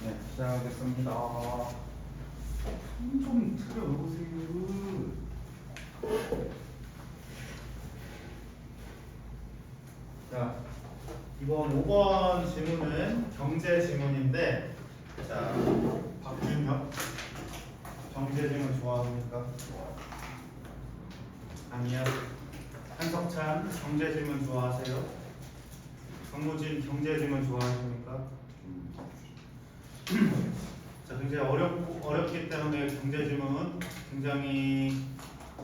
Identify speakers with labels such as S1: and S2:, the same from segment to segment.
S1: 네, 시작하겠습니다. 좀 들어오세요. 자, 이번 5번 지문은 경제 지문인데, 자, 박준혁, 경제 지문 좋아합니까? 아니요. 한석찬, 경제 지문 좋아하세요? 정무진, 경제 지문 좋아하십니까? 자, 굉장히 어렵기 때문에 경제 지문은 굉장히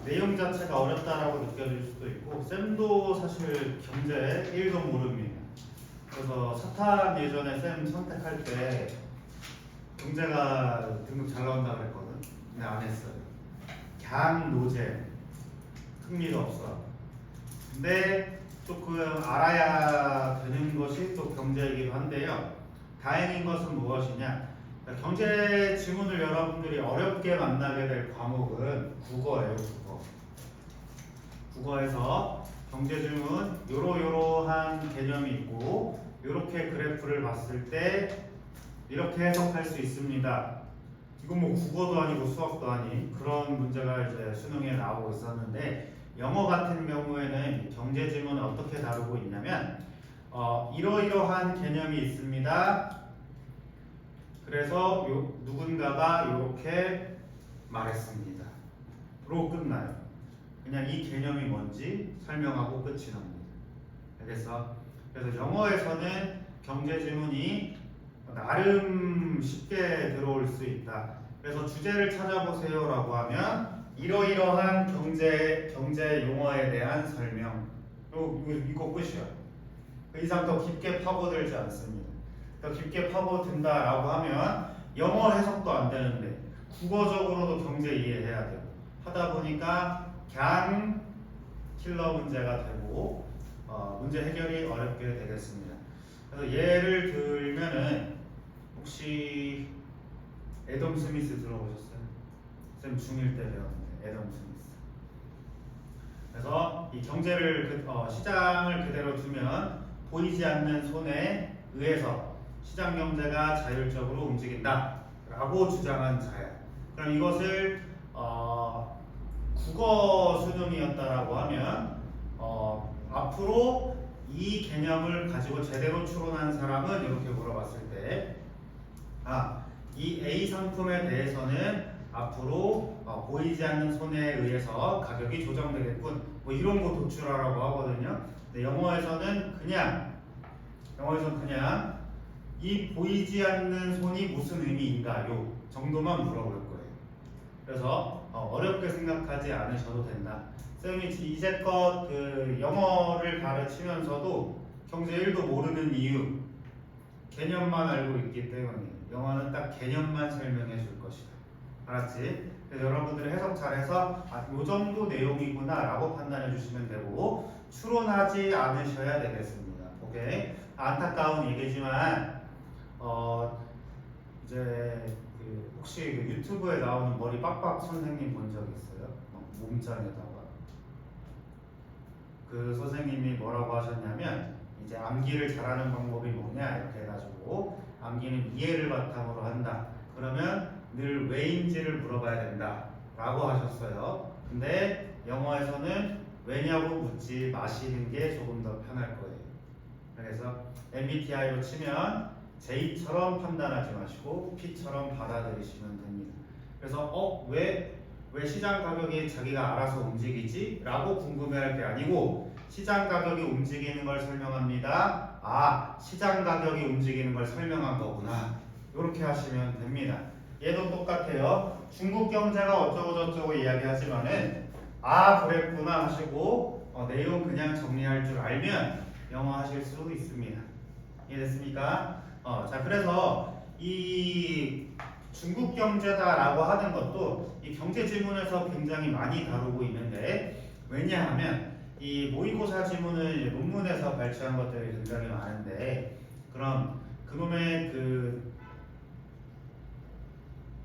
S1: 내용 자체가 어렵다라고 느껴질 수도 있고, 쌤도 사실 경제 1도 모릅니다. 그래서 사탐 예전에 쌤 선택할 때 경제가 등급 잘 나온다 그랬거든. 근데 안 했어요. 강 노제 흥미가 없어. 근데 조금 알아야 되는 것이 또 경제이기도 한데요. 다행인 것은 무엇이냐? 경제 지문을 여러분들이 어렵게 만나게 될 과목은 국어예요, 국어. 국어에서 경제 지문 요러요러한 개념이 있고 이렇게 그래프를 봤을 때 이렇게 해석할 수 있습니다. 이건 뭐 국어도 아니고 수학도 아닌 그런 문제가 이제 수능에 나오고 있었는데 영어 같은 경우에는 경제 지문을 어떻게 다루고 있냐면 이러이러한 개념이 있습니다. 그래서 누군가가 이렇게 말했습니다. 로 끝나요. 그냥 이 개념이 뭔지 설명하고 끝이 납니다. 알겠어? 그래서 영어에서는 경제 지문이 나름 쉽게 들어올 수 있다. 그래서 주제를 찾아보세요라고 하면 이러이러한 경제 용어에 대한 설명. 이거 끝이야. 그 이상 더 깊게 파고들지 않습니다. 더 깊게 파고든다라고 하면 영어 해석도 안 되는데 국어적으로도 경제 이해해야 되고 하다 보니까 그냥 킬러 문제가 되고 문제 해결이 어렵게 되겠습니다. 그래서 예를 들면은 혹시 애덤 스미스 들어보셨어요? 쌤 중1 때 배웠는데 애덤 스미스. 그래서 이 경제를 시장을 그대로 두면 보이지 않는 손에 의해서 시장 경제가 자율적으로 움직인다라고 주장한 자야. 그럼 이것을 국어 수능이었다라고 하면 앞으로 이 개념을 가지고 제대로 추론한 사람은 이렇게 물어봤을 때, 이 A 상품에 대해서는 앞으로 보이지 않는 손해에 의해서 가격이 조정되겠군. 뭐 이런 거 도출하라고 하거든요. 근데 영어에서는 그냥 이 보이지 않는 손이 무슨 의미인가요? 정도만 물어볼 거예요. 그래서 어렵게 생각하지 않으셔도 된다. 쌤이 이제껏 그 영어를 가르치면서도 경제 1도 모르는 이유 개념만 알고 있기 때문에 영어는 딱 개념만 설명해 줄 것이다. 알았지? 그래서 여러분들이 해석 잘해서 요 정도 내용이구나 라고 판단해 주시면 되고 추론하지 않으셔야 되겠습니다. 오케이? 안타까운 얘기지만 이제 혹시 그 유튜브에 나오는 머리 빡빡 선생님 본 적 있어요? 몸짱에다가 그 선생님이 뭐라고 하셨냐면 이제 암기를 잘하는 방법이 뭐냐 이렇게 해가지고 암기는 이해를 바탕으로 한다. 그러면 늘 왜인지를 물어봐야 된다 라고 하셨어요. 근데 영어에서는 왜냐고 묻지 마시는 게 조금 더 편할 거예요. 그래서 MBTI로 치면 J처럼 판단하지 마시고 P처럼 받아들이시면 됩니다. 그래서 왜 시장 가격이 자기가 알아서 움직이지? 라고 궁금해할 게 아니고 시장 가격이 움직이는 걸 설명합니다. 시장 가격이 움직이는 걸 설명한 거구나. 이렇게 하시면 됩니다. 얘도 똑같아요. 중국 경제가 어쩌고저쩌고 이야기하지만은 그랬구나 하시고 내용 그냥 정리할 줄 알면 영어 하실 수 있습니다. 이해됐습니까? 자, 그래서 이 중국 경제다라고 하는 것도 이 경제 지문에서 굉장히 많이 다루고 있는데 왜냐하면 이 모의고사 지문을 논문에서 발췌한 것들이 굉장히 많은데 그럼 그놈의 그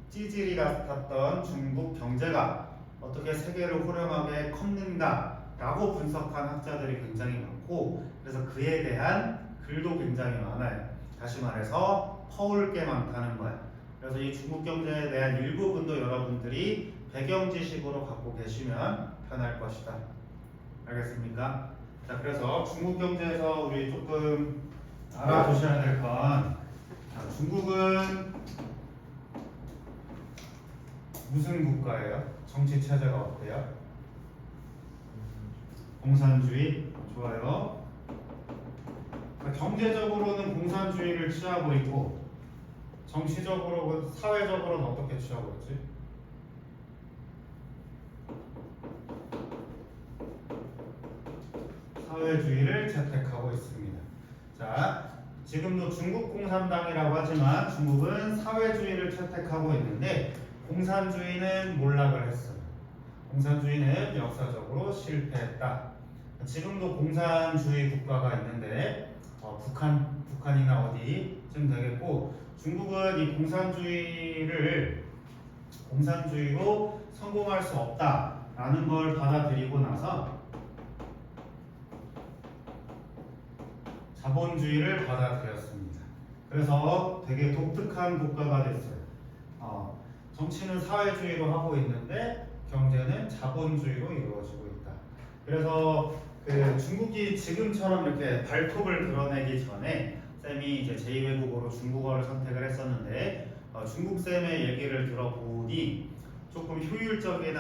S1: 찌질이 같았던 중국 경제가 어떻게 세계를 호령하게 컸는가라고 분석한 학자들이 굉장히 많고 그래서 그에 대한 글도 굉장히 많아요. 다시 말해서 퍼올 게 많다는 거야. 그래서 이 중국 경제에 대한 일부분도 여러분들이 배경 지식으로 갖고 계시면 편할 것이다. 알겠습니까? 자, 그래서 중국 경제에서 우리 조금 알아두셔야 될 건, 중국은 무슨 국가예요? 정치 체제가 어때요? 공산주의? 좋아요. 그러니까 경제적으로는 공산주의를 취하고 있고, 정치적으로, 사회적으로는 어떻게 취하고 있지? 사회주의를 채택하고 있습니다. 자, 지금도 중국 공산당이라고 하지만 중국은 사회주의를 채택하고 있는데 공산주의는 몰락을 했어요. 공산주의는 역사적으로 실패했다. 지금도 공산주의 국가가 있는데 북한이나 어디쯤 되겠고, 중국은 이 공산주의로 성공할 수 없다라는 걸 받아들이고 나서 자본주의를 받아들였습니다. 그래서 되게 독특한 국가가 됐어요. 정치는 사회주의로 하고 있는데 경제는 자본주의로 이루어지고 있다. 그래서 중국이 지금처럼 이렇게 발톱을 드러내기 전에 쌤이 이제 제2외국어로 중국어를 선택을 했었는데 중국 쌤의 얘기를 들어보니 조금 효율적일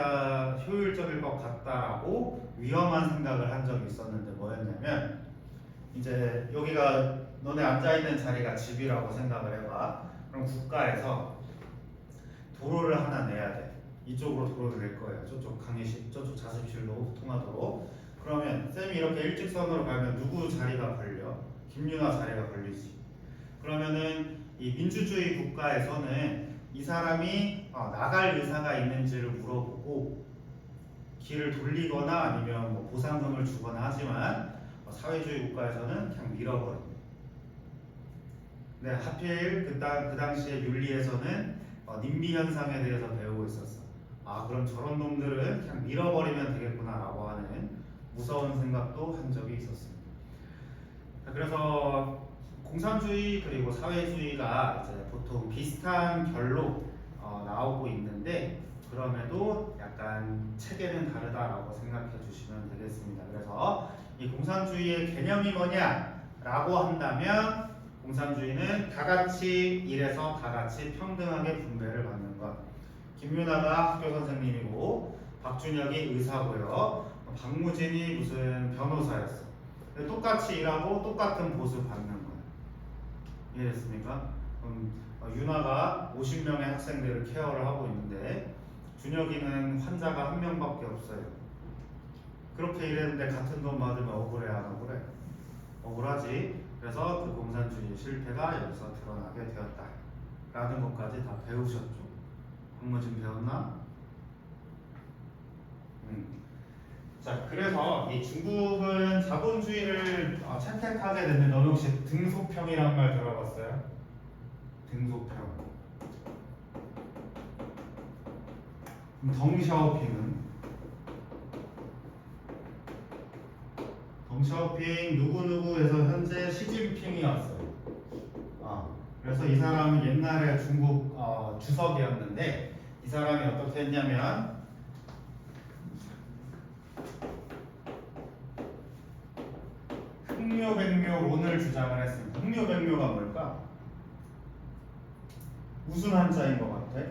S1: 것 같다라고 위험한 생각을 한 적이 있었는데 뭐였냐면, 이제 여기가 너네 앉아있는 자리가 집이라고 생각을 해봐. 그럼 국가에서 도로를 하나 내야 돼. 이쪽으로 도로를 낼 거예요. 저쪽 강의실, 저쪽 자습실로 통하도록. 그러면 쌤이 이렇게 일직선으로 가면 누구 자리가 걸려? 김윤아 자리가 걸리지. 그러면은 이 민주주의 국가에서는 이 사람이 나갈 의사가 있는지를 물어보고 길을 돌리거나 아니면 뭐 보상금을 주거나 하지만, 사회주의 국가에서는 그냥 밀어버립니다. 근데 하필 그 당시에 윤리에서는 님비 현상에 대해서 배우고 있었어. 그럼 저런 놈들은 그냥 밀어버리면 되겠구나라고 하는 무서운 생각도 한 적이 있었습니다. 그래서 공산주의 그리고 사회주의가 이제 보통 비슷한 결로 나오고 있는데, 그럼에도 약간 체계는 다르다라고 생각해 주시면 되겠습니다. 그래서 이 공산주의의 개념이 뭐냐라고 한다면, 공산주의는 다 같이 일해서 다 같이 평등하게 분배를 받는 것. 김윤아가 학교 선생님이고 박준혁이 의사고요. 박무진이 무슨 변호사였어. 똑같이 일하고 똑같은 보수 받는 거야. 이해됐습니까? 윤아가 50명의 학생들을 케어를 하고 있는데 준혁이는 환자가 한 명밖에 없어요. 그렇게 일했는데 같은 돈 받으면 억울해 안 억울해? 억울하지. 그래서 그 공산주의 실패가 여기서 드러나게 되었다 라는 것까지 다 배우셨죠? 박무진 배웠나? 자, 그래서 이 중국은 자본주의를 채택하게 됐는데, 너는 혹시 등소평이란 말 들어봤어요? 등소평. 덩샤오핑 누구누구에서 현재 시진핑이 왔어요. 그래서 이 사람은 옛날에 중국 주석이었는데, 이 사람이 어떻게 했냐면 흑묘백묘론을 주장을 했습니다. 흑묘백묘가 뭘까? 무슨 한자인 것 같아?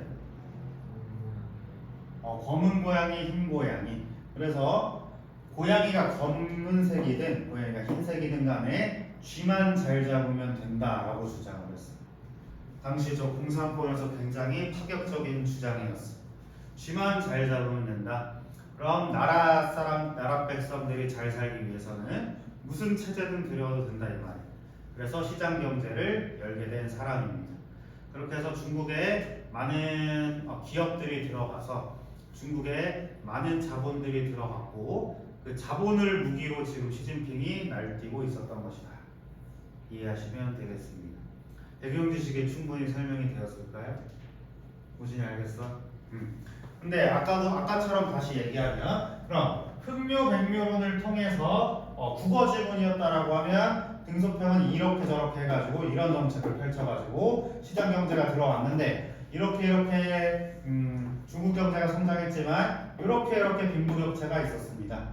S1: 검은 고양이, 흰 고양이. 그래서 고양이가 검은색이든 고양이가 흰색이든 간에 쥐만 잘 잡으면 된다라고 주장을 했어요. 당시 저 공산권에서 굉장히 파격적인 주장이었어요. 쥐만 잘 잡으면 된다. 그럼 나라 백성들이 잘 살기 위해서는 무슨 체제든 들여도 된다 이 말이에요. 그래서 시장 경제를 열게 된 사람입니다. 그렇게 해서 중국에 많은 기업들이 들어가서 중국에 많은 자본들이 들어갔고, 그 자본을 무기로 지금 시진핑이 날뛰고 있었던 것이다. 이해하시면 되겠습니다. 배경 지식에 충분히 설명이 되었을까요? 무진이 알겠어? 근데 아까처럼 다시 얘기하면, 그럼 흑묘백묘론을 통해서 국어 지문이었다라고 하면 등소평은 이렇게 저렇게 해가지고 이런 정책을 펼쳐가지고 시장 경제가 들어왔는데 이렇게 중국 경제가 성장했지만 이렇게 빈부격차가 있었습니다.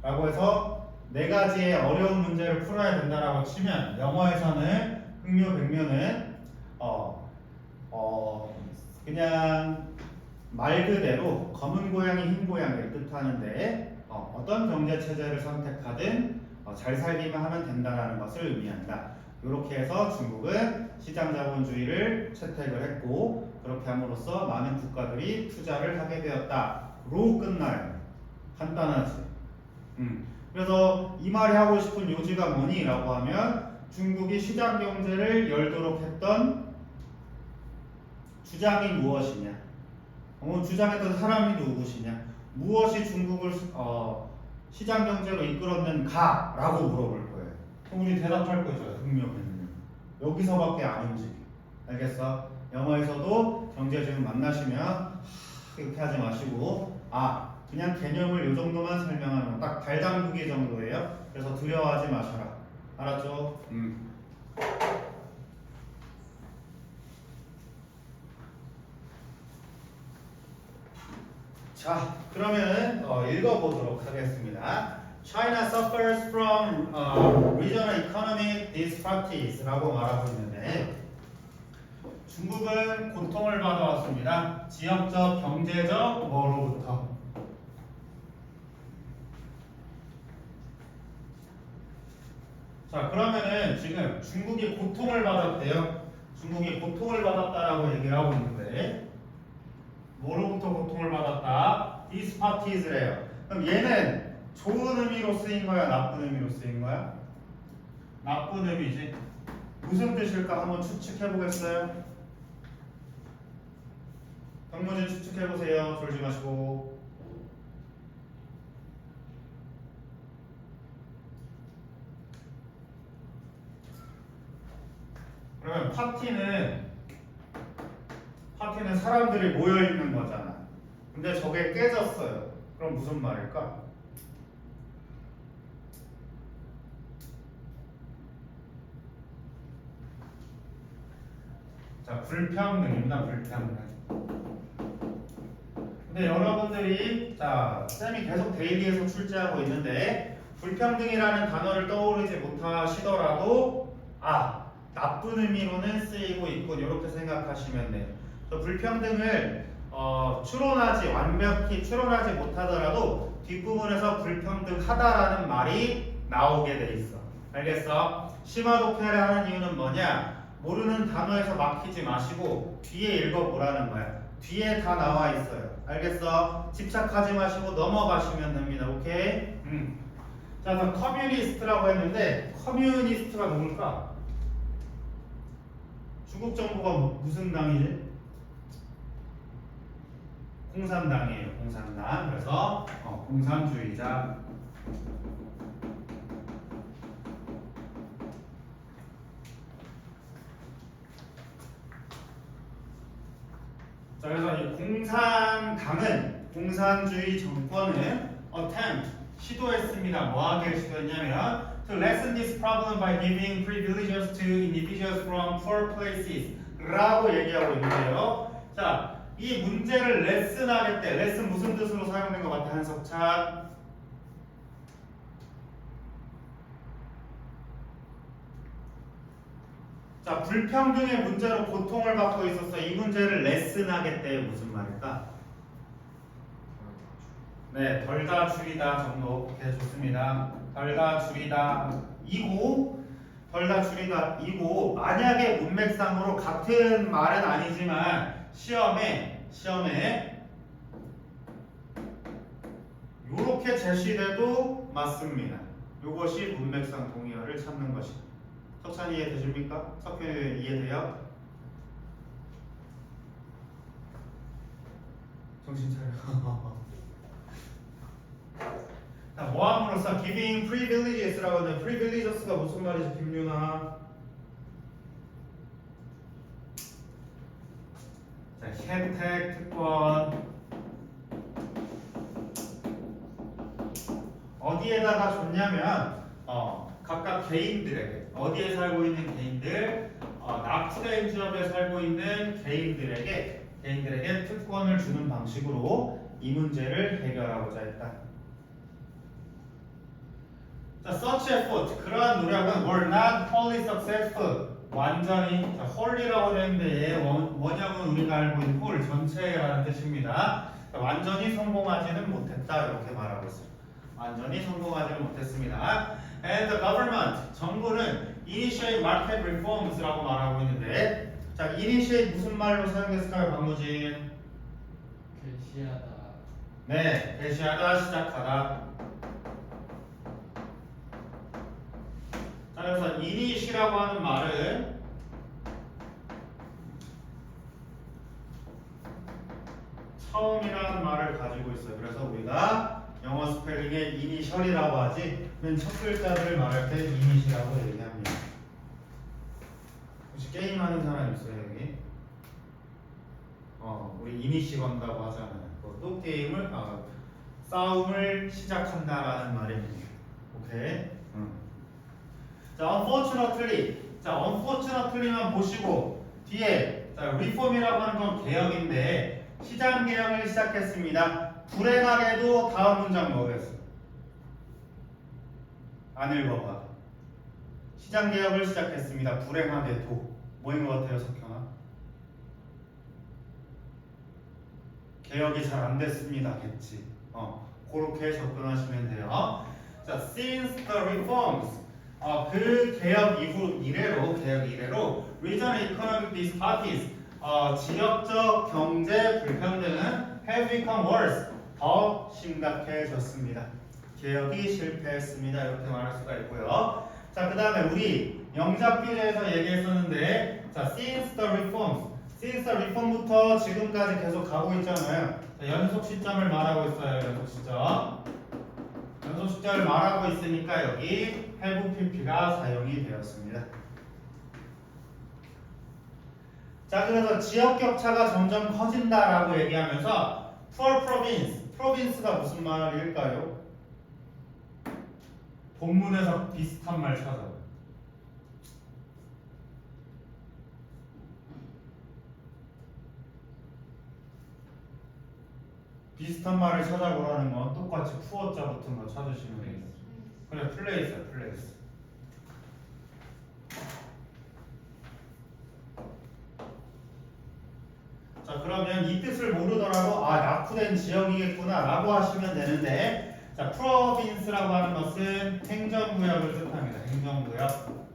S1: 라고 해서 네 가지의 어려운 문제를 풀어야 된다라고 치면 영어에서는 흥묘 백묘는 그냥 말 그대로 검은 고양이 흰 고양이를 뜻하는데 어떤 경제 체제를 선택하든 잘 살기만 하면 된다는 것을 의미한다. 이렇게 해서 중국은 시장 자본주의를 채택을 했고 그렇게 함으로써 많은 국가들이 투자를 하게 되었다로 끝나요. 간단하지. 그래서 이 말이 하고 싶은 요지가 뭐니? 라고 하면 중국이 시장 경제를 열도록 했던 주장이 무엇이냐? 주장했던 사람이 누구시냐? 무엇이 중국을 시장 경제로 이끌었는가? 라고 물어볼 거예요. 그럼 우리 대답할 거죠. 흥미없는 여기서밖에 안 움직여. 알겠어? 영어에서도 경제지문 만나시면 이렇게 하지 마시고 그냥 개념을 이 정도만 설명하는 딱 달담구기 정도예요. 그래서 두려워하지 마셔라. 알았죠? 자, 그러면 읽어보도록 하겠습니다. China suffers from regional economic disparities 라고 말하고 있는데 중국은 고통을 받아왔습니다. 지역적, 경제적 뭐로부터? 자, 그러면은 지금 중국이 고통을 받았대요. 중국이 고통을 받았다라고 얘기를 하고 있는데 뭐로부터 고통을 받았다? 디스파티즈래요. 그럼 얘는 좋은 의미로 쓰인 거야? 나쁜 의미로 쓰인 거야? 나쁜 의미지. 무슨 뜻일까? 한번 추측해 보겠어요? 박무진 추측해 보세요. 졸지 마시고. 그러면 파티는 사람들이 모여 있는 거잖아. 근데 저게 깨졌어요. 그럼 무슨 말일까? 자, 불평등입니다. 불평등. 근데 여러분들이 쌤이 계속 데일리에서 출제하고 있는데 불평등이라는 단어를 떠오르지 못하시더라도 나쁜 의미로는 쓰이고 있군 이렇게 생각하시면 돼요. 불평등을 완벽히 추론하지 못하더라도 뒷부분에서 불평등하다라는 말이 나오게 돼 있어. 알겠어? 심화 독해를 하는 이유는 뭐냐? 모르는 단어에서 막히지 마시고 뒤에 읽어보라는 거야. 뒤에 다 나와 있어요. 알겠어? 집착하지 마시고 넘어가시면 됩니다. 오케이? 자, 그래서 커뮤니스트라고 했는데 커뮤니스트가 누굴까? 중국 정부가 무슨 당이지? 공산당이에요. 공산당. 그래서 공산주의자. 자, 그래서 이 공산당은 공산주의 정권은 attempt 시도했습니다. 뭐 하기를 시도했냐면 to lessen this problem by giving privileges to individuals from poor places 라고 얘기하고 있는데요. 자, 이 문제를 레슨하게 때 레슨 무슨 뜻으로 사용된 것 같아? 한석찬. 자, 불평등의 문제로 고통을 받고 있었어. 이 문제를 레슨하게 때 무슨 말일까? 네, 덜다 줄이다 정도. 오케이, 좋습니다. 덜다 줄이다 덜다 줄이다 만약에 문맥상으로 같은 말은 아니지만 시험에 요렇게 제시돼도 맞습니다. 요것이 문맥상 동의어를 찾는 것입니다. 석찬 이해되십니까? 석현이 이해돼요? 정신 차려. 자, 모함으로써 giving privileges라고 하는 privileges가 무슨 말이지, 김윤아? 자, 혜택, 특권 어디에다가 줬냐면 각각 개인들에게 어디에 살고 있는 개인들? 납치된 지역에 살고 있는 개인들에게 특권을 주는 방식으로 이 문제를 해결하고자 했다. 자, such effort, 그러한 노력은 were not wholly successful. 완전히, 자, wholly라고 되는데 원형은 우리가 알고 있는 whole, 전체라는 뜻입니다. 자, 완전히 성공하지는 못했다 이렇게 말하고 있어요. 완전히 성공하지는 못했습니다. And the government, 정부는 initiate market reforms라고 말하고 있는데, 자, initiate 무슨 말로 사용됐을까요, 박무진?
S2: 개시하다.
S1: 네, 개시하다, 시작하다. 자, 그래서 init이라고 하는 말은 처음이라는 말을 가지고 있어요. 그래서 우리가 영어 스펠링에 initial이라고 하지, 맨 첫 글자들을 말할 때 init이라고 얘기합니다. 혹시 게임하는 사람 있어요, 여기? 우리 이니시 건다고 하잖아요. 그것도 게임을, 싸움을 시작한다라는 말입니다. 오케이? 자, unfortunately만 보시고 뒤에 자, reform이라고 하는 건 개혁인데 시장 개혁을 시작했습니다. 불행하게도 다음 문장 뭐겠어? 안 읽어봐. 시장 개혁을 시작했습니다. 불행하게도 뭐인 것 같아요, 석현아? 개혁이 잘 안 됐습니다. 겠지. 그렇게 접근하시면 돼요. 자, since the reforms, 그 개혁 이래로 regional economic disparities, 지역적 경제 불평등은 have become worse, 더 심각해졌습니다. 개혁이 실패했습니다. 이렇게 말할 수가 있고요. 자, 그 다음에 우리 영작 교재에서 얘기했었는데, 자, since the reform부터 지금까지 계속 가고 있잖아요. 자, 연속 시점을 말하고 있어요. 연속 시점을 말하고 있으니까 여기 have pp가 사용이 되었습니다. 자, 그래서 지역 격차가 점점 커진다라고 얘기하면서 poor province가 무슨 말일까요? 본문에서 비슷한 말 찾아요. 비슷한 말을 찾아보라는 건 똑같이 푸어자 붙은 거 찾으시면 돼요. 그래, 플레이스. 자, 그러면 이 뜻을 모르더라도 낙후된 지역이겠구나 라고 하시면 되는데, 자, 프로빈스라고 하는 것은 행정구역을 뜻합니다. 행정구역.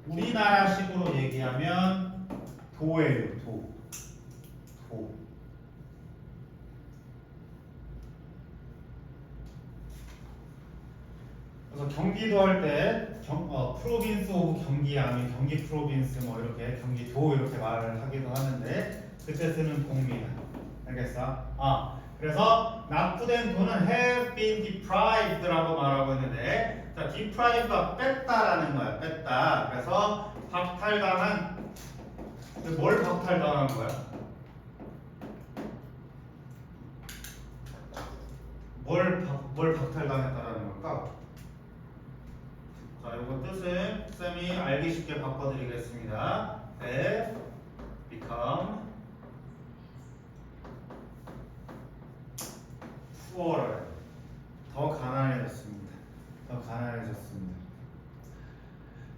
S1: 우리나라식으로 얘기하면 도예요. 도. 그래서 경기도 할 때 프로빈스 오브 경기 아니면 경기 프로빈스 뭐 이렇게 경기도 이렇게 말을 하기도 하는데 그때 쓰는 동입니다. 알겠어? 그래서 납부된 돈은 have been deprived라고 말하고 있는데, 자, deprive가 뺐다라는 거야. 뺐다. 그래서 박탈당한, 뭘 박탈당한 거야? 뭘 박탈당했다라는 걸까? 자, 이거 뜻은 쌤이 알기 쉽게 바꿔드리겠습니다. Have become poorer. 더 가난해졌습니다.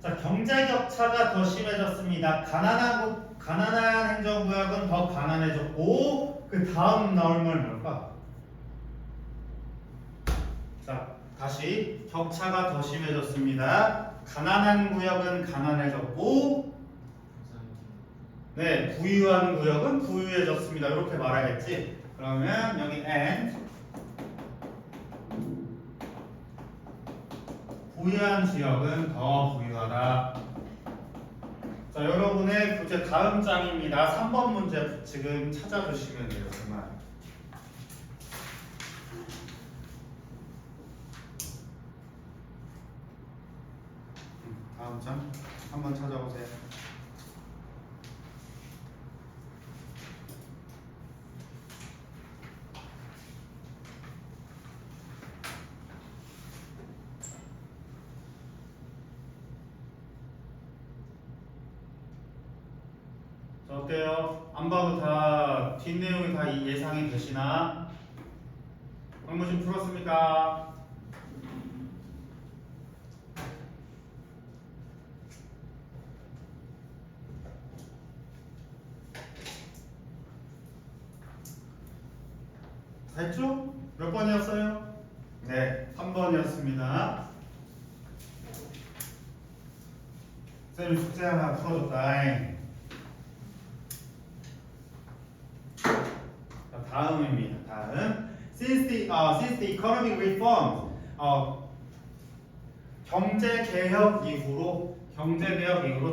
S1: 자, 경제 격차가 더 심해졌습니다. 가난한 행정구역은 더 가난해졌고, 그 다음 나올 말 뭘까? 자, 다시 격차가 더 심해졌습니다. 가난한 구역은 가난해졌고, 네, 부유한 구역은 부유해졌습니다. 이렇게 말하겠지. 그러면 여기 and 부유한 지역은 더 부유하다. 자, 여러분의 교재 다음 장입니다. 3번 문제 지금 찾아주시면 돼요. 정말. 다음 장 한번 찾아보세요. 어때요? 안 봐도 다 뒷내용이 다 예상이 되시나? 방문신 풀었습니까? 됐죠? 몇 번이었어요? 네, 3번이었습니다. 쌤이 숙제 하나 풀어줬다. 자, 다음입니다. 다음. Since the economic reforms, 경제개혁 이후로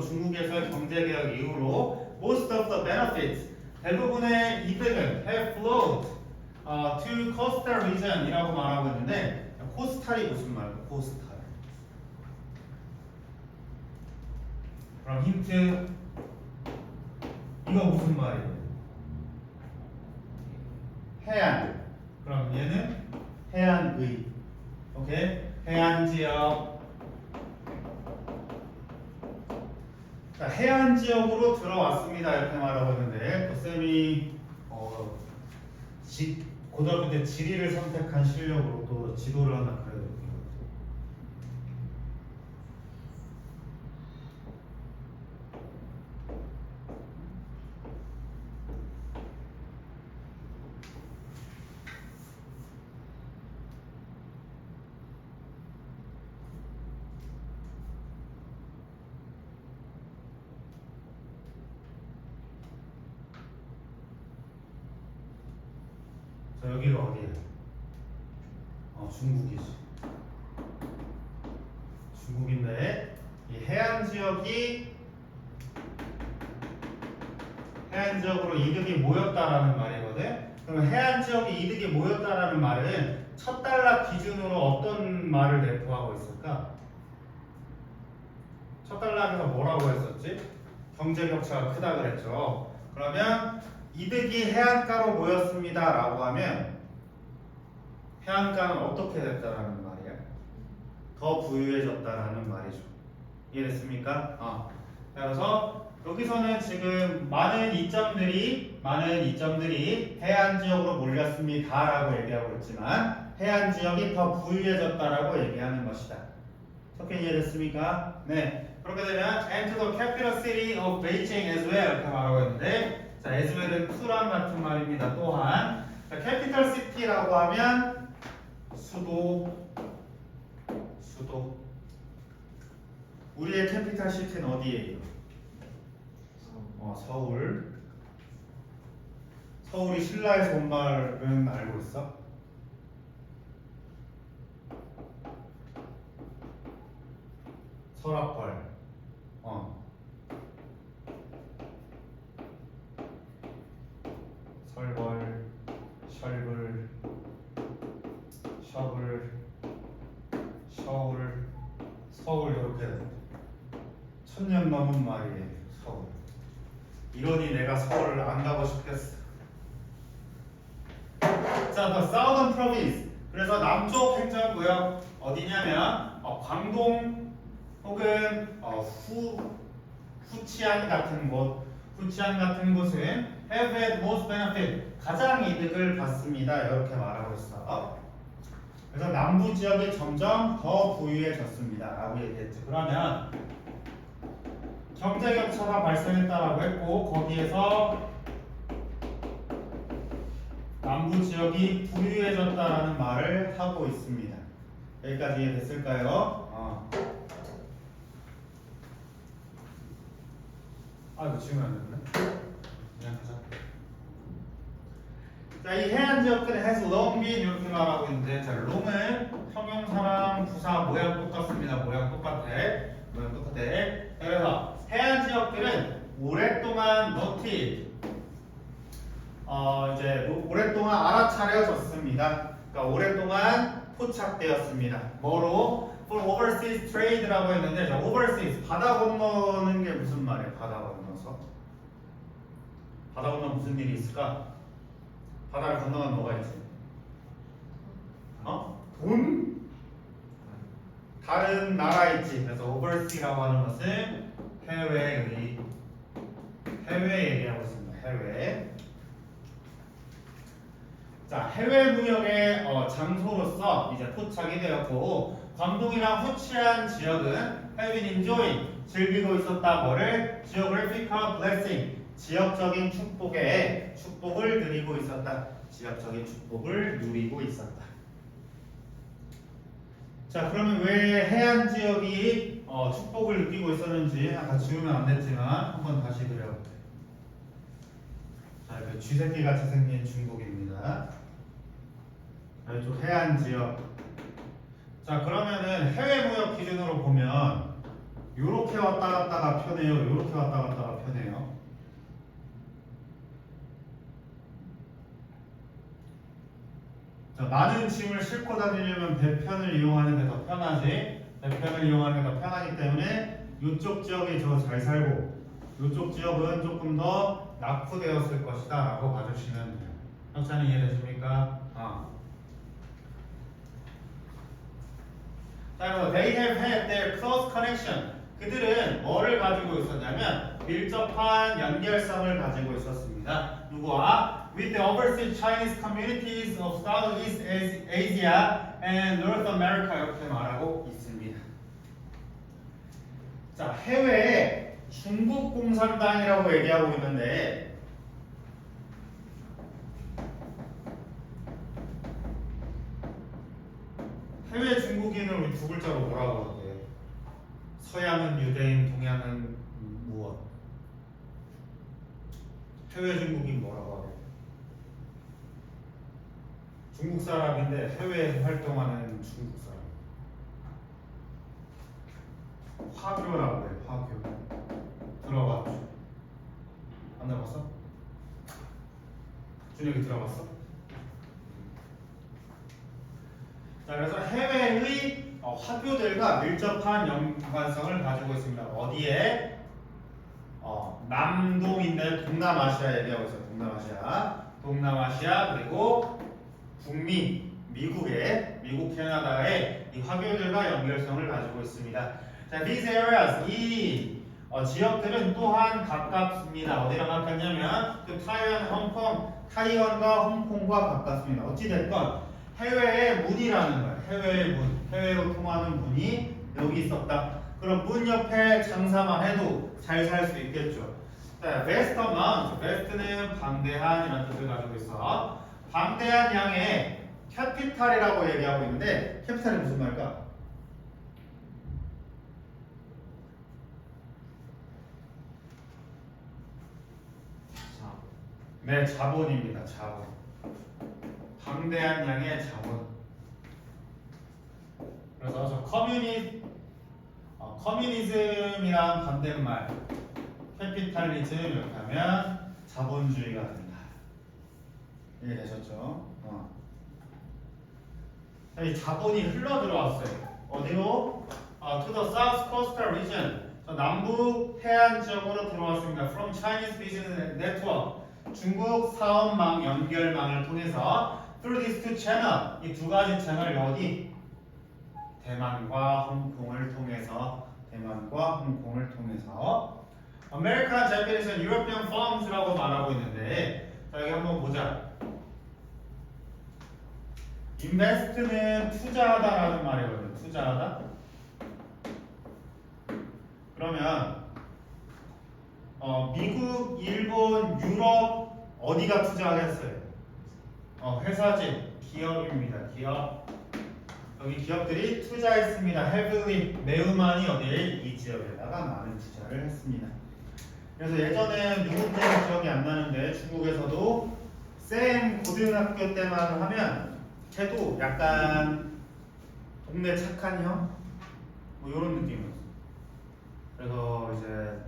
S1: 중국에서의 경제개혁 이후로 most of the benefits 대부분의 이득은 have flowed to coastal region이라고 말하고 있는데 코스탈이 무슨 말이에요? 코스탈. 그럼 힌트 이거 무슨 말이에요? 해안. 그럼 얘는 해안의. 오케이? 해안 지역. 자, 해안 지역으로 들어왔습니다. 이렇게 말하고 있는데 또 쌤이 고등학교 때 지리를 선택한 실력으로 또 지도를 하나 그려야 돼요. 자, 여기가 어디예요? 중국이지. 중국인데 이 해안 지역으로 이득이 모였다라는 말이거든. 그럼 해안 지역에 이득이 모였다라는 말은 첫 달러 기준으로 어떤 말을 내포하고 있을까? 첫 달러에서 뭐라고 했었지? 경제 격차가 크다 그랬죠. 그러면 이득이 해안가로 모였습니다라고 하면 해안가는 어떻게 됐다라는 말이야? 더 부유해졌다라는 말이죠. 이해됐습니까? 그래서 여기서는 지금 많은 이점들이 해안 지역으로 몰렸습니다라고 얘기하고 있지만 해안 지역이 더 부유해졌다라고 얘기하는 것이다. 이렇게 이해됐습니까? 네. 그렇게 되면 and to the capital city of Beijing as well 이렇게 말하고 있는데 자, as well은 to랑 같은 말입니다. 또한 자, capital city라고 하면 수도. 우리의 캐피탈 시티는 어디예요? 서울. 서울이 신라에서 온 말은 알고 있어? 설악벌. 설벌, 셜불, 셔불, 서울, 이렇게 1000년 넘은 말이에요. 서울. 이러니 내가 서울을 안 가고 싶겠어. 자, the Southern Province. 그래서 남쪽 행정구역 어디냐면 광동 혹은 후치안 같은 곳은 have had most benefit. 가장 이득을 받습니다. 이렇게 말하고 있어. 그래서 남부 지역이 점점 더 부유해졌습니다. 라고 얘기했죠. 그러면 경제 격차가 발생했다라고 했고 거기에서 남부 지역이 부유해졌다라는 말을 하고 있습니다. 여기까지 이해됐을까요? 이거 지우면 안 됐네. 그냥 가자. 자, 이 해안 지역들은 has long been 이렇게 말하고 있는데 자, long은 형용사랑 부사 모양 똑같습니다. 모양 똑같아. 그래서 해안 지역들은 오랫동안 noted 이제 오랫동안 알아차려졌습니다. 그러니까 오랫동안 포착되었습니다. 뭐로? For overseas trade라고 했는데 자, overseas 바다 건너는 게 무슨 말이에요? 바다 건너서 바다 건너 무슨 일이 있을까? 바다를 건너면 뭐가 있지? 돈? 다른 나라에 있지. 그래서 overseas라고 하는 것은 해외 얘기하고 있습니다. 해외. 자, 해외 무역의 장소로서 이제 포착이 되었고, 광동이랑 호치안 지역은 have been enjoying, 즐기고 있었다. 뭐를? geographical blessing, 지역적인 축복을 누리고 있었다. 지역적인 축복을 누리고 있었다. 자, 그러면 왜 해안 지역이 축복을 느끼고 있었는지 아까 지우면 안 됐지만 한번 다시 그려볼게요. 자, 이렇게 쥐새끼 같이 생긴 중국입니다. 자, 이쪽 해안 지역. 자, 그러면은 해외 무역 기준으로 보면 요렇게 왔다 갔다가 편해요. 요렇게 왔다 갔다가 편해요. 자, 많은 짐을 싣고 다니려면 배편을 이용하는 게 더 편하지. 배편을 이용하는 게 더 편하기 때문에 이쪽 지역이 더 잘 살고 이쪽 지역은 조금 더 낙후되었을 것이다 라고 봐주시면 돼요. 학자는 이해되십니까? 자, 그래서 they have had their close connection. 그들은 뭐를 가지고 있었냐면 밀접한 연결성을 가지고 있었습니다. 누구와? With the overseas Chinese communities of Southeast Asia and North America 이렇게 말하고 있습니다. 자, 해외에 중국 공산당이라고 얘기하고 있는데 해외 중국인을 우리 두 글자로 뭐라고 하게? 서양은 유대인, 동양은 무엇? 해외 중국인 뭐라고 하게? 중국 사람인데 해외에서 활동하는 중국 사람. 화교라고 해요. 화교. 들어봤죠? 안 들어봤어? 준혁이 들어봤어? 자, 그래서 해외의 화교들과 밀접한 연관성을 가지고 있습니다. 어디에? 남동인데 동남아시아 얘기하고 있어요. 동남아시아 그리고 북미, 미국, 캐나다의 이 화교들과 연결성을 가지고 있습니다. 자, these areas, 이 지역들은 또한 가깝습니다. 어디랑 가깝냐면 그 타이완과 홍콩과 가깝습니다. 어찌됐건 해외의 문이라는 거예요. 해외의 문, 해외로 통하는 문이 여기 있었다. 그럼 문 옆에 장사만 해도 잘 살 수 있겠죠. 자, vast amount, vast는 방대한이라는 뜻을 가지고 있어. 방대한 양의 캐피탈이라고 얘기하고 있는데 캐피탈이 무슨 말일까? 네, 자본입니다. 자본. 방대한 양의 자본. 그래서 저 커뮤니즘이랑 반대말 캐피탈리즘 이렇게 하면 자본주의가 된다. 이해되셨죠? 이 자본이 흘러 들어왔어요. 어디로? To the South Coastal Region. 남부 해안 지역으로 들어왔습니다. From Chinese Business Network. 중국 사업망 연결망을 통해서 through these two channel. 이 두 가지 채널 어디? 대만과 홍콩을 통해서 American, Japanese, and European firms라고 말하고 있는데 자, 여기 한번 보자. invest는 투자하다라는 말이거든요. 투자하다. 그러면 미국, 일본, 유럽 어디가 투자하겠어요? 회사지, 기업입니다. 기업. 여기 기업들이 투자했습니다. heavily, 매우 많이 어디에? 이 지역에다가 많은 투자를 했습니다. 그래서 예전에 누군지는 기억이 안 나는데 중국에서도 쌤 고등학교 때만 하면 걔도 약간 동네 착한 형? 뭐 이런 느낌이었어. 그래서 이제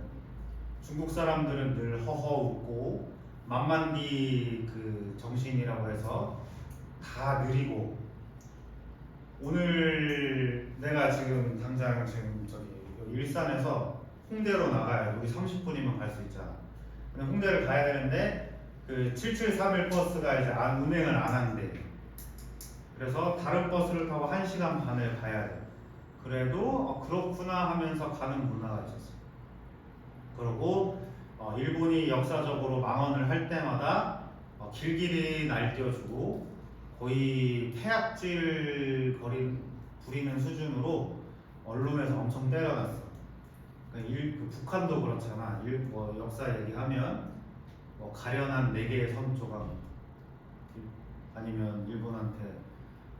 S1: 중국 사람들은 늘 허허 웃고 만만디 그 정신이라고 해서 다 느리고 오늘 내가 지금 당장 지금 저기 일산에서 홍대로 나가야 여기 30분이면 갈 수 있잖아. 근데 홍대를 가야 되는데 그 7731 버스가 이제 운행을 안 한대. 그래서 다른 버스를 타고 1시간 반을 가야 돼. 그래도 그렇구나 하면서 가는 문화가 있었어. 그리고 일본이 역사적으로 망언을 할 때마다 길길이 날뛰어주고 거의 태약질 부리는 수준으로 언론에서 엄청 때려놨어. 그 북한도 그렇잖아. 역사 얘기하면 가련한 4개의 섬 조각 아니면 일본한테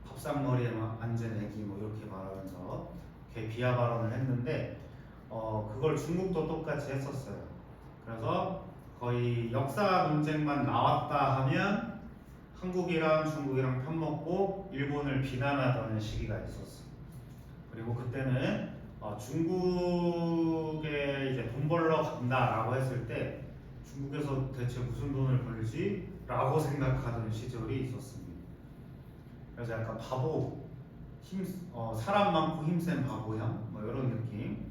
S1: 밥상머리에 앉은 애기 이렇게 말하면서 이렇게 비하 발언을 했는데 그걸 중국도 똑같이 했었어요. 그래서 거의 역사 논쟁만 나왔다 하면 한국이랑 중국이랑 편먹고 일본을 비난하던 시기가 있었어. 그리고 그때는 중국에 이제 돈 벌러 간다라고 했을 때 중국에서 대체 무슨 돈을 벌지? 라고 생각하던 시절이 있었습니다. 그래서 약간 바보, 사람 많고 힘센 바보형 이런 느낌.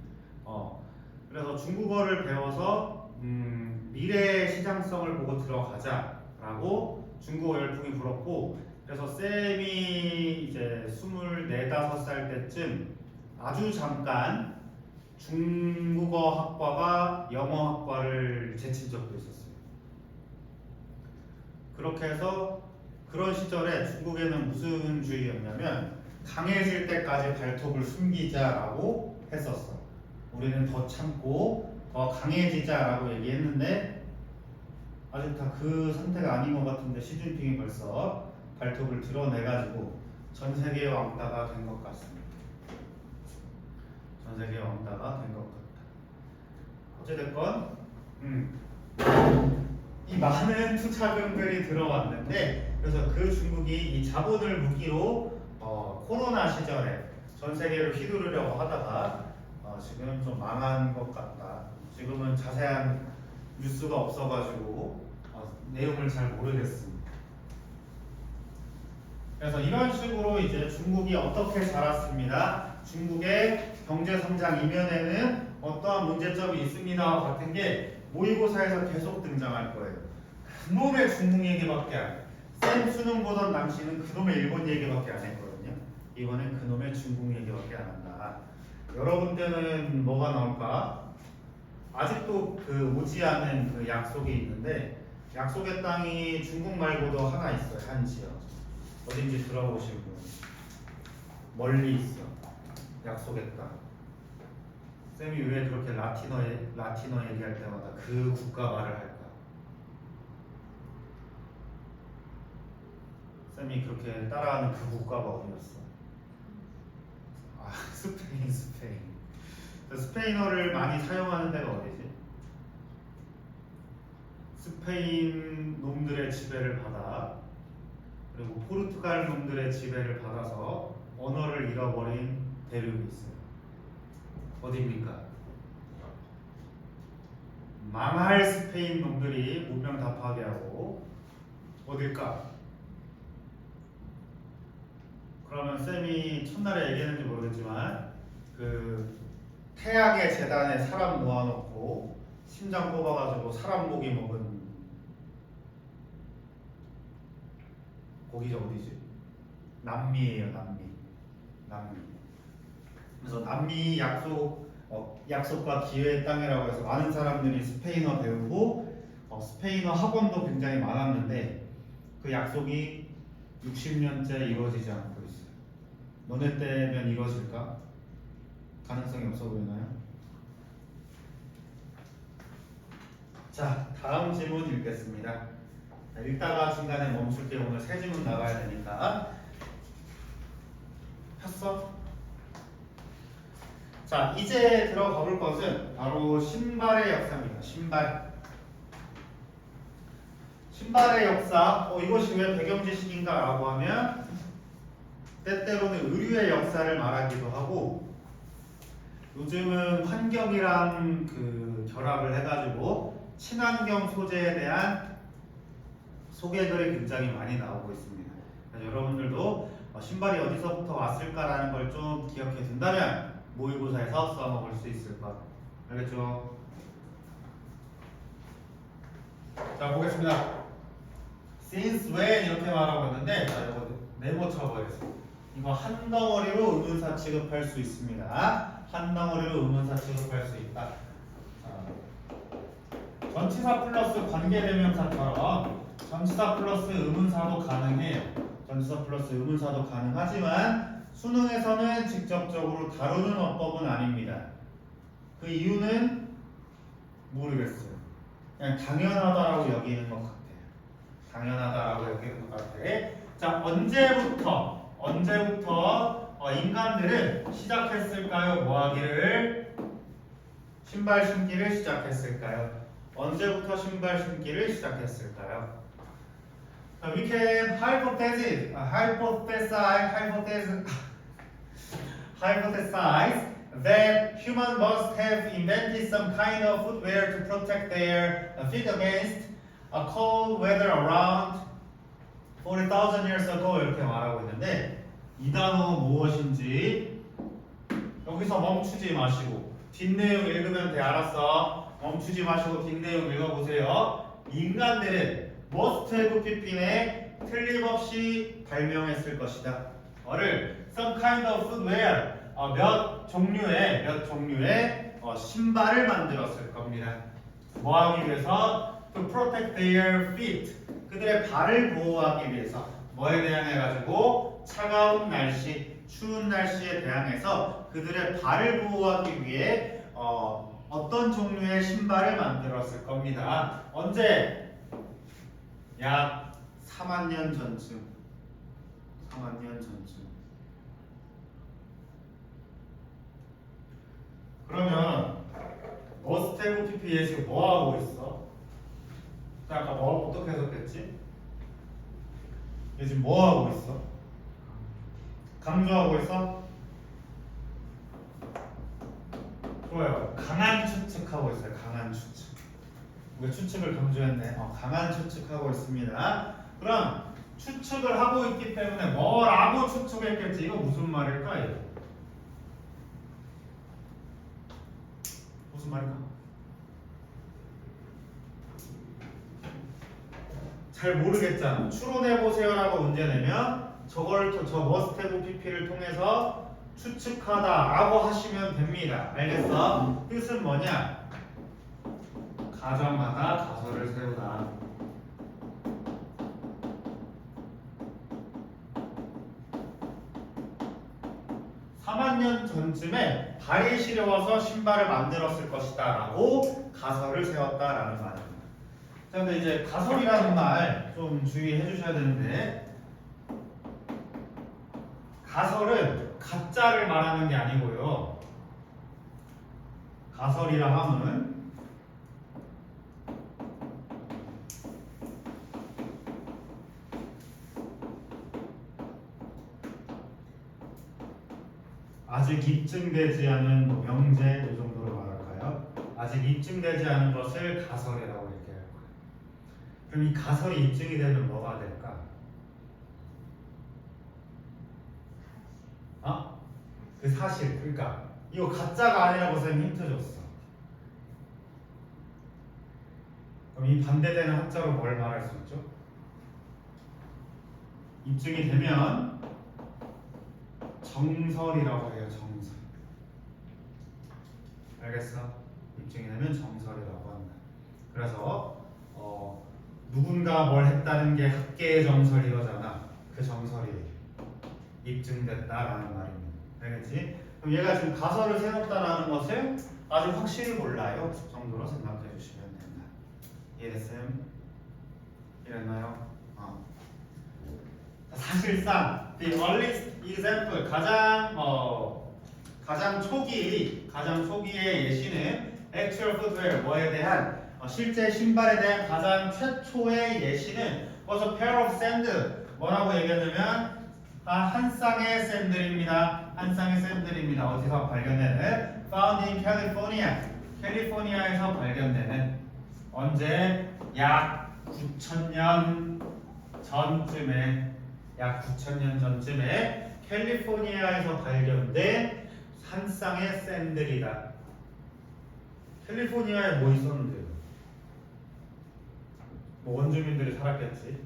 S1: 그래서 중국어를 배워서 미래의 시장성을 보고 들어가자라고 중국어 열풍이 불었고, 그래서 쌤이 이제 24, 5살 때쯤 아주 잠깐 중국어 학과가 영어 학과를 제친 적도 있었어요. 그렇게 해서 그런 시절에 중국에는 무슨 주의였냐면 강해질 때까지 발톱을 숨기자라고 했었어. 우리는 더 참고 더 강해지자라고 얘기했는데 아직 다 그 상태가 아닌 것 같은데 시진핑이 벌써 발톱을 드러내가지고 전 세계 왕따가 된 것 같습니다. 전 세계 왕따가 된 것 같다. 어찌됐건 이 많은 투자금들이 들어왔는데, 그래서 그 중국이 이 자본을 무기로 코로나 시절에 전 세계를 휘두르려고 하다가 지금 좀 망한 것 같다. 지금은 자세한 뉴스가 없어가지고 내용을 잘 모르겠습니다. 그래서 이런 식으로 이제 중국이 어떻게 자랐습니다. 중국의 경제 성장 이면에는 어떠한 문제점이 있습니다 같은 게 모의고사에서 계속 등장할 거예요. 그놈의 중국 얘기밖에 안 해. 쌤 수능 보던 당시는 그놈의 일본 얘기밖에 안 했거든요. 이번엔 그놈의 중국 얘기밖에 안 한다. 여러분 때는 뭐가 나올까? 아직도 그 오지 않은 그 약속이 있는데, 약속의 땅이 중국 말고도 하나 있어요. 한 지역. 어딘지 들어보신 분. 멀리 있어. 약속의 땅. 쌤이 왜 그렇게 라틴어 얘기할 때마다 그 국가 말을 할까? 쌤이 그렇게 따라하는 그 국가가 어디였어? 스페인. 스페인어를 많이 사용하는 데가 어디지? 스페인 놈들의 지배를 받아, 그리고 포르투갈 놈들의 지배를 받아서 언어를 잃어버린 대륙이 있어요. 어디입니까? 망할 스페인 놈들이 문명 다 파괴하고 어딜까? 그러면 쌤이 첫날에 얘기했는지 모르겠지만 그 태양의 재단에 사람 모아놓고 심장 뽑아가지고 사람 고기 먹은 거기가 어디지? 남미예요. 남미. 그래서 남미 약속과 기회의 땅이라고 해서 많은 사람들이 스페인어 배우고 스페인어 학원도 굉장히 많았는데 그 약속이 60년째 이루어지지 않고 있어요. 너네 때면 이루어질까? 가능성이 없어 보이나요? 자, 다음 질문 읽겠습니다. 읽다가 중간에 멈출게요. 오늘 세 질문 나가야 되니까. 폈어? 자, 이제 들어가 볼 것은 바로 신발의 역사입니다. 신발의 역사. 이것이 왜 배경 지식인가 라고 하면 때때로는 의류의 역사를 말하기도 하고, 요즘은 환경이랑 그 결합을 해가지고 친환경 소재에 대한 소개글이 굉장히 많이 나오고 있습니다. 여러분들도 신발이 어디서부터 왔을까라는 걸 좀 기억해 둔다면 모의고사에서 써먹을 수 있을 것. 알겠죠? 자, 보겠습니다. Since when 이렇게 말하고 있는데, 자, 이거 네모 쳐버렸어. 이거 한 덩어리로 의문사 취급할 수 있습니다. 한 덩어리로 의문사 취급할 수 있다. 전치사 플러스 관계대명사처럼 전치사 플러스 의문사도 가능해요. 전치사 플러스 의문사도 가능하지만 수능에서는 직접적으로 다루는 어법은 아닙니다. 그 이유는 모르겠어요. 그냥 당연하다라고 여기는 것 같아요. 당연하다라고 여기는 것 같아. 자, 언제부터 인간들은 시작했을까요? 뭐하기를? 신발 신기를 시작했을까요? 언제부터 신발 신기를 시작했을까요? We can hypothesize that humans must have invented some kind of footwear to protect their feet against a cold weather around 40,000 years ago 이렇게 말하고 있는데 이 단어 무엇인지 여기서 멈추지 마시고 뒷내용 읽으면 돼. 알았어. 멈추지 마시고 뒷내용 읽어보세요. 인간들은 must have pp인에 틀림없이 발명했을 것이다. 어를 some kind of footwear 몇 종류의 신발을 만들었을 겁니다. 뭐 하기 위해서? To protect their feet. 그들의 발을 보호하기 위해서. 뭐에 대항해가지고? 차가운 날씨, 추운 날씨에 대항해서 그들의 발을 보호하기 위해 어떤 종류의 신발을 만들었을 겁니다. 언제? 약 4만 년 전쯤. 4만 년 전쯤. 그러면 must have pp에 지금 뭐 하고 있어? 자, 아까 뭐 어떻게 해석했지? 얘 지금 뭐 하고 있어? 강조하고 있어? 좋아요. 강한 추측하고 있어요. 강한 추측. 우리가 추측을 강조했네. 강한 추측하고 있습니다. 그럼 추측을 하고 있기 때문에 뭐라고 추측했겠지? 이거 무슨 말일까? 이거? 무슨 말일까? 잘 모르겠잖아. 추론해보세요라고 문제 내면 저 must have pp를 통해서 추측하다라고 하시면 됩니다. 알겠어? 뜻은 뭐냐? 가정하다, 가설을 세우다. (4만 년) 전쯤에 발이 시려워서 신발을 만들었을 것이다 라고 가설을 세웠다라는 말입니다. 자, 근데 이제 가설이라는 말 좀 주의해 주셔야 되는데 가설은 가짜를 말하는 게 아니고요. 가설이라 함은 아직 입증되지 않은 명제 이 정도로 말할까요? 아직 입증되지 않은 것을 가설이라고 얘기할 거예요. 그럼 이 가설이 입증이 되면 뭐가 될까? 그 사실, 그러니까 이거 가짜가 아니라고 선생님 힌트 줬어. 그럼 이 반대되는 한자로 뭘 말할 수 있죠? 입증이 되면 정설이라고 해요. 정설. 알겠어? 입증이 되면 정설이라고 한다. 그래서 누군가 뭘 했다는 게 학계의 정설 이거잖아. 그 정설이 입증됐다라는 말입니다. 알겠지? 그럼 얘가 지금 가설을 세웠다라는 것을 아주 확실히 몰라요 정도로 생각해 주시면 된다. 이해됐어요? 이해됐나요? 사실상 the earliest example 가장 초기의 예시는 actual footwear 뭐에 대한 실제 신발에 대한 가장 최초의 예시는 was a pair of sandals. 뭐라고 얘기하냐면 한 쌍의 샌들입니다. 한 쌍의 샌들입니다. 어디서 발견되는? Found in California. 캘리포니아에서 발견되는 언제? 약 9,000년 전쯤에 캘리포니아에서 발견된 한 쌍의 샌들이다. 캘리포니아에 뭐 있었는데요? 뭐 원주민들이 살았겠지.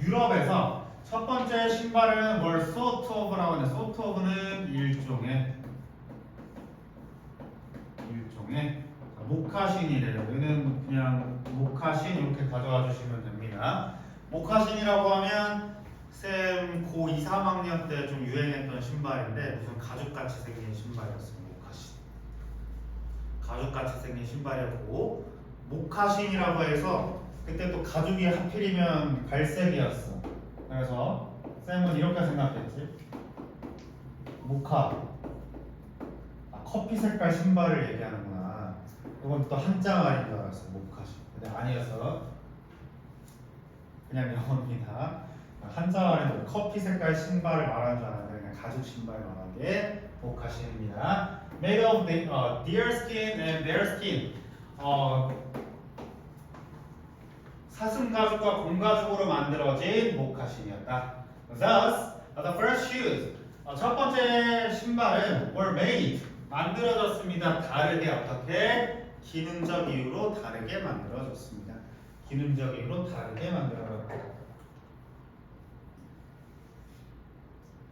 S1: 유럽에서 첫 번째 신발은 뭘 sort of라고 하냐. sort of는 일종의 모카신이래요. 얘는 그냥 모카신 이렇게 가져와 주시면 됩니다. 모카신이라고 하면 쌤 고 2, 3학년 때 좀 유행했던 신발인데 무슨 가죽같이 생긴 신발이었어요. 모카신. 가죽같이 생긴 신발이었고 모카신이라고 해서 그때 또 가죽이 하필이면 갈색이었어. 그래서 쌤은 이렇게 생각했지. 모카. 아, 커피 색깔 신발을 얘기하는구나. 이건 또 한자 말인 줄 알았어. 모카신. 근데 아니었어. 그냥 영어입니다. 한자 말은 커피 색깔 신발을 말하는 줄 알았는데 그냥 가죽 신발 말한 게 모카신입니다. Made of deer skin and bear skin. 사슴 가죽과 곰 가죽으로 만들어진 모카신이었다. Thus, the first shoes. 첫 번째 신발은 were made. 만들어졌습니다. 다르게 어떻게? 기능적 이유로 다르게 만들어졌습니다. 기능적 이유로 다르게 만들어졌다.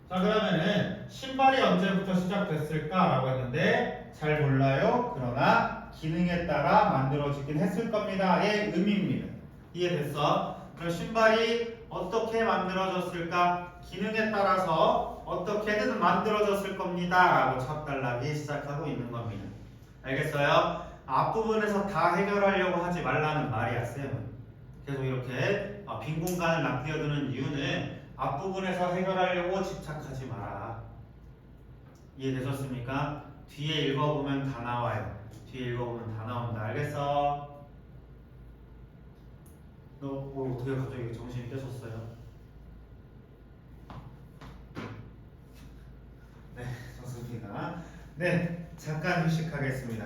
S1: 자, 그러면은 신발이 언제부터 시작됐을까라고 했는데 잘 몰라요. 그러나 기능에 따라 만들어지긴 했을 겁니다의 의미입니다. 이해됐어? 그럼 신발이 어떻게 만들어졌을까? 기능에 따라서 어떻게든 만들어졌을 겁니다 라고 첫 단락이 시작하고 있는 겁니다. 알겠어요? 앞부분에서 다 해결하려고 하지 말라는 말이야, 쌤은. 계속 이렇게 빈 공간을 낭비해두는 이유는 앞부분에서 해결하려고 집착하지 마라. 이해되셨습니까? 뒤에 읽어보면 다 나와요. 뒤에 읽어보면 다 나온다. 알겠어? 너 어떻게 갑자기 정신이 깨졌어요? 네, 좋습니다. 네, 잠깐 휴식하겠습니다.